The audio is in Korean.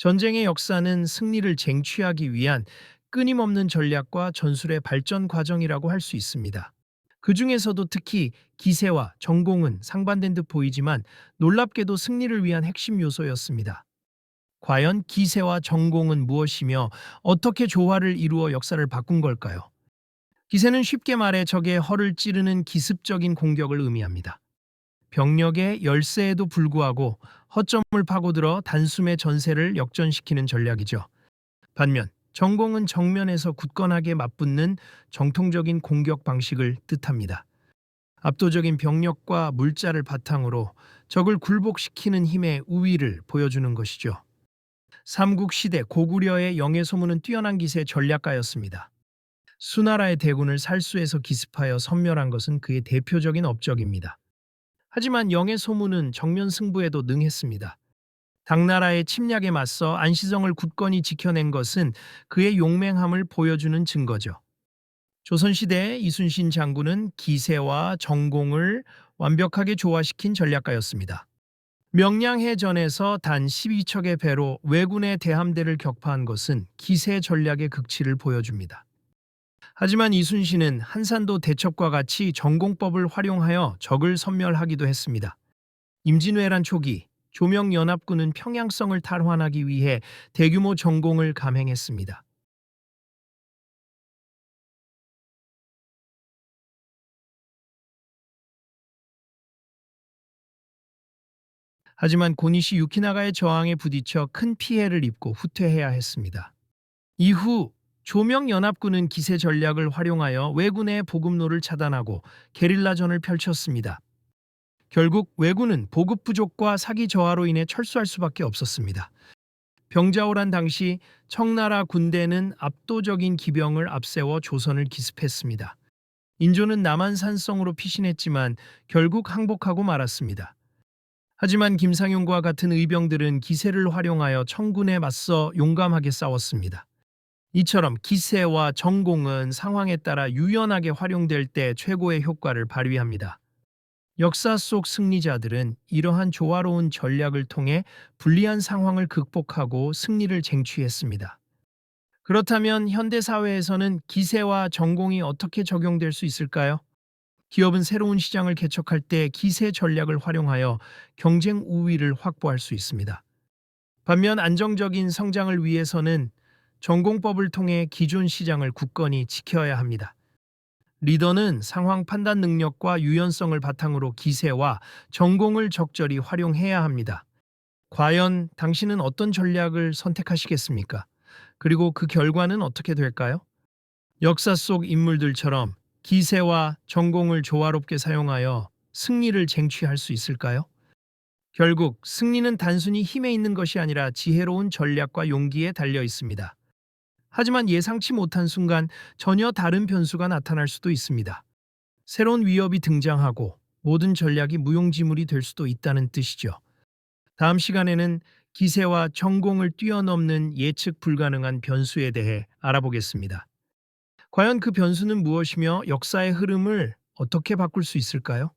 전쟁의 역사는 승리를 쟁취하기 위한 끊임없는 전략과 전술의 발전 과정이라고 할 수 있습니다. 그 중에서도 특히 기세와 전공은 상반된 듯 보이지만 놀랍게도 승리를 위한 핵심 요소였습니다. 과연 기세와 전공은 무엇이며 어떻게 조화를 이루어 역사를 바꾼 걸까요? 기세는 쉽게 말해 적의 허를 찌르는 기습적인 공격을 의미합니다. 병력의 열세에도 불구하고 허점을 파고들어 단숨에 전세를 역전시키는 전략이죠. 반면 전공은 정면에서 굳건하게 맞붙는 정통적인 공격 방식을 뜻합니다. 압도적인 병력과 물자를 바탕으로 적을 굴복시키는 힘의 우위를 보여주는 것이죠. 삼국시대 고구려의 영해소문은 뛰어난 기세 전략가였습니다. 수나라의 대군을 살수에서 기습하여 섬멸한 것은 그의 대표적인 업적입니다. 하지만 영해소문은 정면 승부에도 능했습니다. 당나라의 침략에 맞서 안시성을 굳건히 지켜낸 것은 그의 용맹함을 보여주는 증거죠. 조선시대의 이순신 장군은 기세와 전공을 완벽하게 조화시킨 전략가였습니다. 명량해전에서 단 12척의 배로 왜군의 대함대를 격파한 것은 기세 전략의 극치를 보여줍니다. 하지만 이순신은 한산도 대첩과 같이 전공법을 활용하여 적을 섬멸하기도 했습니다. 임진왜란 초기 조명연합군은 평양성을 탈환하기 위해 대규모 전공을 감행했습니다. 하지만 고니시 유키나가의 저항에 부딪혀 큰 피해를 입고 후퇴해야 했습니다. 이후 조명연합군은 기세 전략을 활용하여 왜군의 보급로를 차단하고 게릴라전을 펼쳤습니다. 결국 왜군은 보급 부족과 사기 저하로 인해 철수할 수밖에 없었습니다. 병자호란 당시 청나라 군대는 압도적인 기병을 앞세워 조선을 기습했습니다. 인조는 남한산성으로 피신했지만 결국 항복하고 말았습니다. 하지만 김상용과 같은 의병들은 기세를 활용하여 청군에 맞서 용감하게 싸웠습니다. 이처럼 기세와 전공은 상황에 따라 유연하게 활용될 때 최고의 효과를 발휘합니다. 역사 속 승리자들은 이러한 조화로운 전략을 통해 불리한 상황을 극복하고 승리를 쟁취했습니다. 그렇다면 현대 사회에서는 기세와 전공이 어떻게 적용될 수 있을까요? 기업은 새로운 시장을 개척할 때 기세 전략을 활용하여 경쟁 우위를 확보할 수 있습니다. 반면 안정적인 성장을 위해서는 전공법을 통해 기존 시장을 굳건히 지켜야 합니다. 리더는 상황 판단 능력과 유연성을 바탕으로 기세와 전공을 적절히 활용해야 합니다. 과연 당신은 어떤 전략을 선택하시겠습니까? 그리고 그 결과는 어떻게 될까요? 역사 속 인물들처럼 기세와 전공을 조화롭게 사용하여 승리를 쟁취할 수 있을까요? 결국 승리는 단순히 힘에 있는 것이 아니라 지혜로운 전략과 용기에 달려 있습니다. 하지만 예상치 못한 순간 전혀 다른 변수가 나타날 수도 있습니다. 새로운 위협이 등장하고 모든 전략이 무용지물이 될 수도 있다는 뜻이죠. 다음 시간에는 기세와 전공을 뛰어넘는 예측 불가능한 변수에 대해 알아보겠습니다. 과연 그 변수는 무엇이며 역사의 흐름을 어떻게 바꿀 수 있을까요?